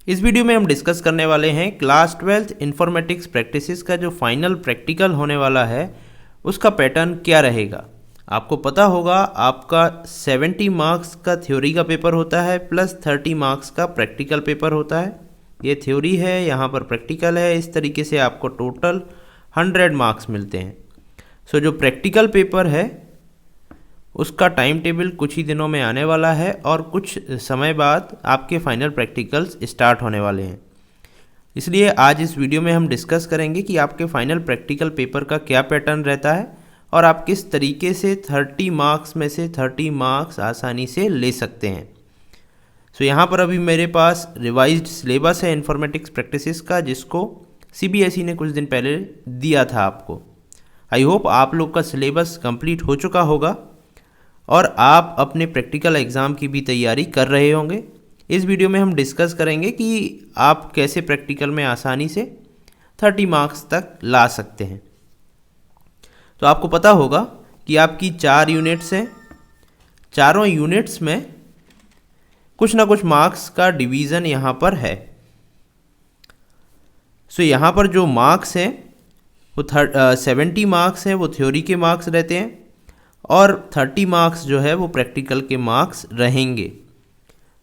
इस वीडियो में हम डिस्कस करने वाले हैं क्लास 12th इन्फॉर्मेटिक्स प्रैक्टिसेस का जो फाइनल प्रैक्टिकल होने वाला है उसका पैटर्न क्या रहेगा। आपको पता होगा आपका 70 मार्क्स का थ्योरी का पेपर होता है प्लस 30 मार्क्स का प्रैक्टिकल पेपर होता है। ये थ्योरी है, यहाँ पर प्रैक्टिकल है। इस तरीके से आपको टोटल 100 मार्क्स मिलते हैं। सो जो प्रैक्टिकल पेपर है उसका टाइम टेबल कुछ ही दिनों में आने वाला है और कुछ समय बाद आपके फाइनल प्रैक्टिकल्स स्टार्ट होने वाले हैं। इसलिए आज इस वीडियो में हम डिस्कस करेंगे कि आपके फाइनल प्रैक्टिकल पेपर का क्या पैटर्न रहता है और आप किस तरीके से 30 मार्क्स में से 30 मार्क्स आसानी से ले सकते हैं। सो यहाँ पर अभी मेरे पास रिवाइज्ड सिलेबस है इन्फॉर्मेटिक्स प्रैक्टिसेस का, जिसको CBSE ने कुछ दिन पहले दिया था आपको। आई होप आप लोग का सिलेबस कंप्लीट हो चुका होगा और आप अपने प्रैक्टिकल एग्ज़ाम की भी तैयारी कर रहे होंगे। इस वीडियो में हम डिस्कस करेंगे कि आप कैसे प्रैक्टिकल में आसानी से 30 मार्क्स तक ला सकते हैं। तो आपको पता होगा कि आपकी 4 यूनिट्स हैं, चारों यूनिट्स में कुछ ना कुछ मार्क्स का डिवीज़न यहाँ पर है। सो यहाँ पर जो मार्क्स हैं वो 70 मार्क्स हैं, वो थ्योरी के मार्क्स रहते हैं और 30 मार्क्स जो है वो प्रैक्टिकल के मार्क्स रहेंगे।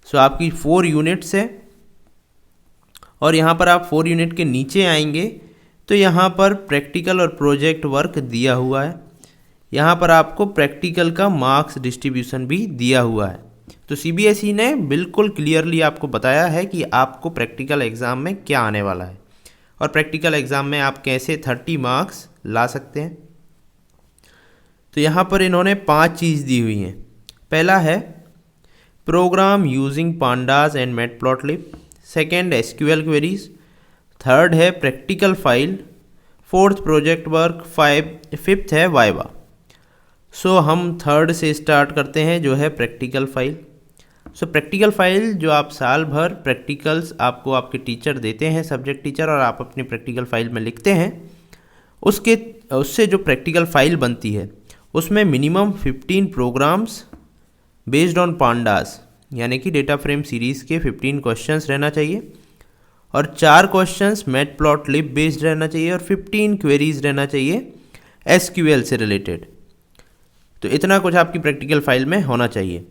सो आपकी 4 यूनिट्स है और यहाँ पर आप 4 यूनिट के नीचे आएंगे तो यहाँ पर प्रैक्टिकल और प्रोजेक्ट वर्क दिया हुआ है। यहाँ पर आपको प्रैक्टिकल का मार्क्स डिस्ट्रीब्यूशन भी दिया हुआ है। तो CBSE ने बिल्कुल क्लियरली आपको बताया है कि आपको प्रैक्टिकल एग्ज़ाम में क्या आने वाला है और प्रैक्टिकल एग्ज़ाम में आप कैसे 30 मार्क्स ला सकते हैं। तो यहाँ पर इन्होंने 5 चीज़ दी हुई हैं। पहला है program using pandas and matplotlib, second SQL queries, third है practical file, fourth project work, fifth है वाइवा। सो हम थर्ड से स्टार्ट करते हैं जो है practical file. So practical file जो आप साल भर प्रैक्टिकल्स आपको आपके टीचर देते हैं, सब्जेक्ट टीचर, और आप अपनी प्रैक्टिकल फाइल में लिखते हैं, उससे जो प्रैक्टिकल फाइल बनती है उसमें minimum 15 programs based on pandas यानी कि डेटा फ्रेम सीरीज़ के 15 क्वेश्चंस रहना चाहिए और 4 क्वेश्चंस मैटप्लॉटलिब बेस्ड रहना चाहिए और 15 क्वेरीज रहना चाहिए SQL से रिलेटेड। तो इतना कुछ आपकी प्रैक्टिकल फाइल में होना चाहिए।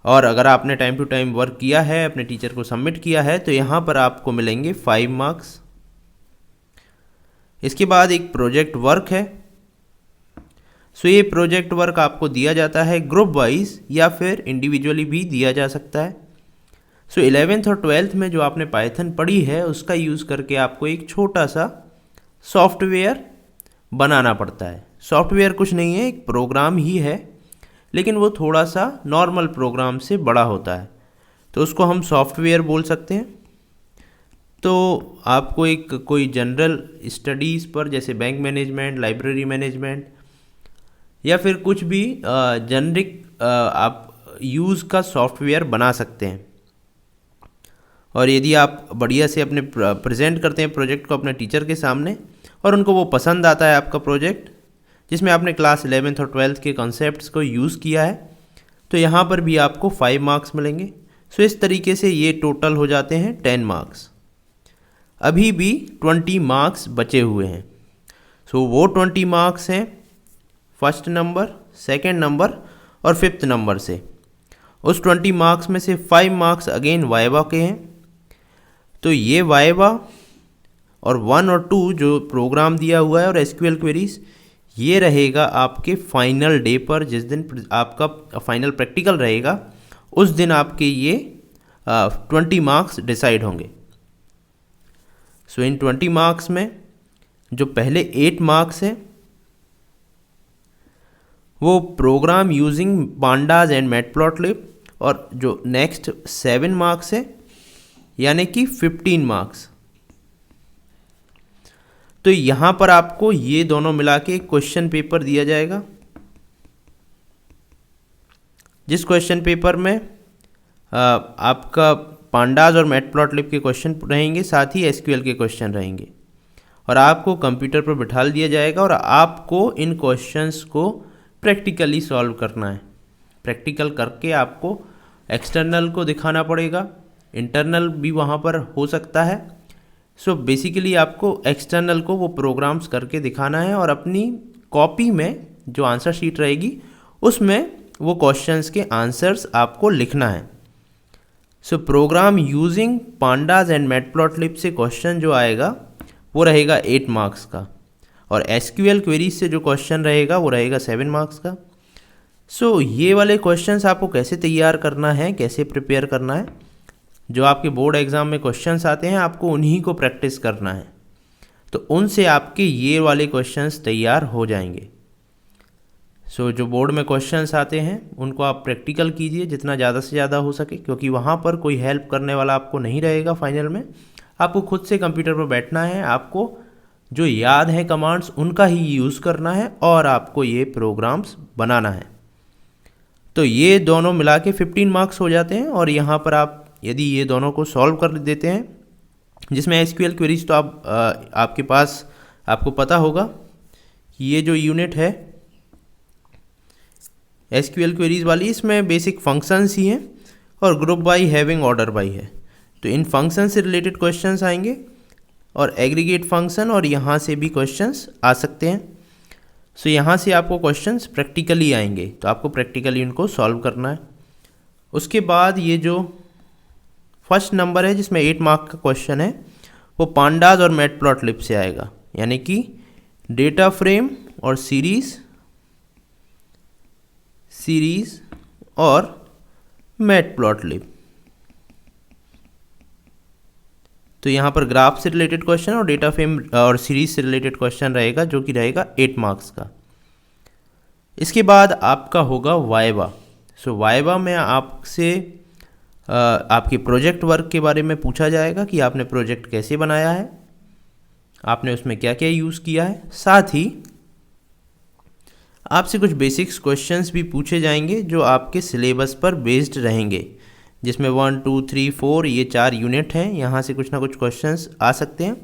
और अगर आपने टाइम टू टाइम वर्क किया है, अपने टीचर को सबमिट किया है, तो यहाँ पर आपको मिलेंगे 5 मार्क्स। इसके बाद एक प्रोजेक्ट वर्क है। सो ये प्रोजेक्ट वर्क आपको दिया जाता है ग्रुप वाइज या फिर इंडिविजुअली भी दिया जा सकता है। सो 11th और 12th में जो आपने पाइथन पढ़ी है उसका यूज़ करके आपको एक छोटा सा सॉफ्टवेयर बनाना पड़ता है। सॉफ्टवेयर कुछ नहीं है, एक प्रोग्राम ही है, लेकिन वो थोड़ा सा नॉर्मल प्रोग्राम से बड़ा होता है, तो उसको हम सॉफ्टवेयर बोल सकते हैं। तो आपको एक कोई जनरल स्टडीज़ पर जैसे बैंक मैनेजमेंट, लाइब्रेरी मैनेजमेंट या फिर कुछ भी जेनरिक आप यूज़ का सॉफ्टवेयर बना सकते हैं। और यदि आप बढ़िया से अपने प्रेजेंट करते हैं प्रोजेक्ट को अपने टीचर के सामने और उनको वो पसंद आता है आपका प्रोजेक्ट जिसमें आपने क्लास 11th और 12th के कॉन्सेप्ट्स को यूज़ किया है, तो यहाँ पर भी आपको 5 मार्क्स मिलेंगे। सो इस तरीके से ये टोटल हो जाते हैं 10 मार्क्स। अभी भी 20 मार्क्स बचे हुए हैं। सो वो 20 मार्क्स हैं फर्स्ट नंबर, सेकंड नंबर और फिफ्थ नंबर से। उस 20 मार्क्स में से 5 मार्क्स अगेन वाइवा के हैं। तो ये वाइवा और 1 और 2 जो प्रोग्राम दिया हुआ है और SQL क्वेरीज, ये रहेगा आपके फाइनल डे पर। जिस दिन आपका फाइनल प्रैक्टिकल रहेगा उस दिन आपके ये 20 मार्क्स डिसाइड होंगे। सो इन 20 मार्क्स में जो पहले 8 मार्क्स हैं वो program using pandas and matplotlib और जो नेक्स्ट 7 मार्क्स है यानी कि 15 मार्क्स। तो यहाँ पर आपको ये दोनों मिला के क्वेश्चन पेपर दिया जाएगा, जिस क्वेश्चन पेपर में आपका पांडास और मैटप्लॉटलिब के क्वेश्चन रहेंगे, साथ ही SQL के क्वेश्चन रहेंगे और आपको कंप्यूटर पर बिठा दिया जाएगा और आपको इन क्वेश्चंस को प्रैक्टिकली सॉल्व करना है। प्रैक्टिकल करके आपको एक्सटर्नल को दिखाना पड़ेगा इंटरनल भी वहाँ पर हो सकता है। सो बेसिकली आपको एक्सटर्नल को वो प्रोग्राम्स करके दिखाना है और अपनी कॉपी में जो आंसर शीट रहेगी उसमें वो क्वेश्चंस के आंसर्स आपको लिखना है। So program using pandas and matplotlib से क्वेश्चन जो आएगा वो रहेगा 8 मार्क्स का, और एसक्यूएल क्वेरीज से जो क्वेश्चन रहेगा वो रहेगा 7 मार्क्स का। सो ये वाले क्वेश्चंस आपको कैसे तैयार करना है, कैसे प्रिपेयर करना है, जो आपके बोर्ड एग्ज़ाम में क्वेश्चंस आते हैं आपको उन्हीं को प्रैक्टिस करना है, तो उनसे आपके ये वाले क्वेश्चंस तैयार हो जाएंगे। सो जो बोर्ड में क्वेश्चंस आते हैं उनको आप प्रैक्टिकल कीजिए जितना ज़्यादा से ज़्यादा हो सके, क्योंकि वहाँ पर कोई हेल्प करने वाला आपको नहीं रहेगा। फाइनल में आपको खुद से कंप्यूटर पर बैठना है, आपको जो याद है कमांड्स उनका ही यूज़ करना है और आपको ये प्रोग्राम्स बनाना है। तो ये दोनों मिला के 15 मार्क्स हो जाते हैं। और यहाँ पर आप यदि ये दोनों को सॉल्व कर देते हैं, जिसमें एसक्यूएल क्वेरीज तो आपके पास आपको पता होगा कि ये जो यूनिट है एसक्यूएल क्वेरीज वाली, इसमें बेसिक फंक्शंस ही हैं और group by, having, order by है। तो इन फंक्शन से रिलेटेड क्वेश्चंस आएंगे और एग्रीगेट फंक्शन, और यहाँ से भी क्वेश्चंस आ सकते हैं। सो यहाँ से आपको क्वेश्चंस प्रैक्टिकली आएंगे, तो आपको प्रैक्टिकली इनको सॉल्व करना है। उसके बाद ये जो फर्स्ट नंबर है जिसमें 8 मार्क का क्वेश्चन है वो पांडाज और मैटप्लॉटलिब से आएगा, यानी कि डेटा फ्रेम और सीरीज और मैटप्लॉटलिब। तो यहाँ पर ग्राफ से रिलेटेड क्वेश्चन और डेटा फ्रेम और सीरीज से रिलेटेड क्वेश्चन रहेगा, जो कि रहेगा 8 मार्क्स का। इसके बाद आपका होगा वाइवा। सो वाइवा में आपसे आपके प्रोजेक्ट वर्क के बारे में पूछा जाएगा कि आपने प्रोजेक्ट कैसे बनाया है, आपने उसमें क्या क्या यूज़ किया है। साथ ही आपसे कुछ बेसिक्स क्वेश्चंस भी पूछे जाएंगे जो आपके सिलेबस पर बेस्ड रहेंगे, जिसमें 1, 2, 3, 4 ये 4 यूनिट हैं। यहाँ से कुछ ना कुछ क्वेश्चंस आ सकते हैं।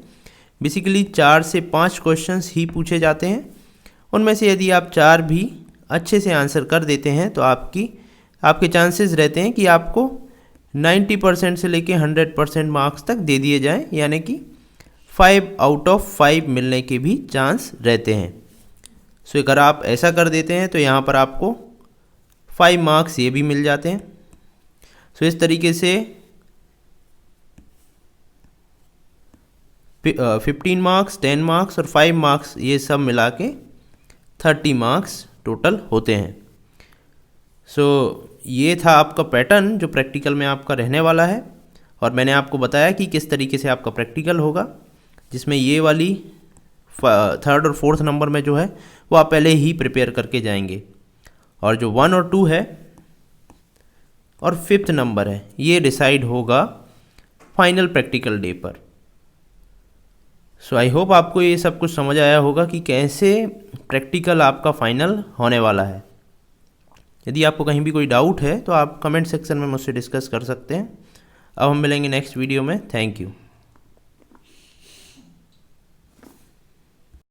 बेसिकली 4 से 5 क्वेश्चंस ही पूछे जाते हैं। उनमें से यदि आप 4 भी अच्छे से आंसर कर देते हैं तो आपके चांसेस रहते हैं कि आपको 90% से लेके 100% मार्क्स तक दे दिए जाएं, यानी कि 5 आउट ऑफ 5 मिलने के भी चांस रहते हैं। सो अगर आप ऐसा कर देते हैं तो यहाँ पर आपको 5 मार्क्स ये भी मिल जाते हैं। सो इस तरीके से 15 मार्क्स, 10 मार्क्स और 5 मार्क्स ये सब मिला के 30 मार्क्स टोटल होते हैं। सो ये था आपका पैटर्न जो प्रैक्टिकल में आपका रहने वाला है, और मैंने आपको बताया कि किस तरीके से आपका प्रैक्टिकल होगा, जिसमें ये वाली 3rd और 4th नंबर में जो है वो आप पहले ही प्रिपेयर करके जाएंगे, और जो 1 और 2 है और 5th नंबर है ये डिसाइड होगा फाइनल प्रैक्टिकल डे पर। सो आई होप आपको ये सब कुछ समझ आया होगा कि कैसे प्रैक्टिकल आपका फाइनल होने वाला है। यदि आपको कहीं भी कोई डाउट है तो आप कमेंट सेक्शन में मुझसे डिस्कस कर सकते हैं। अब हम मिलेंगे नेक्स्ट वीडियो में। Thank you.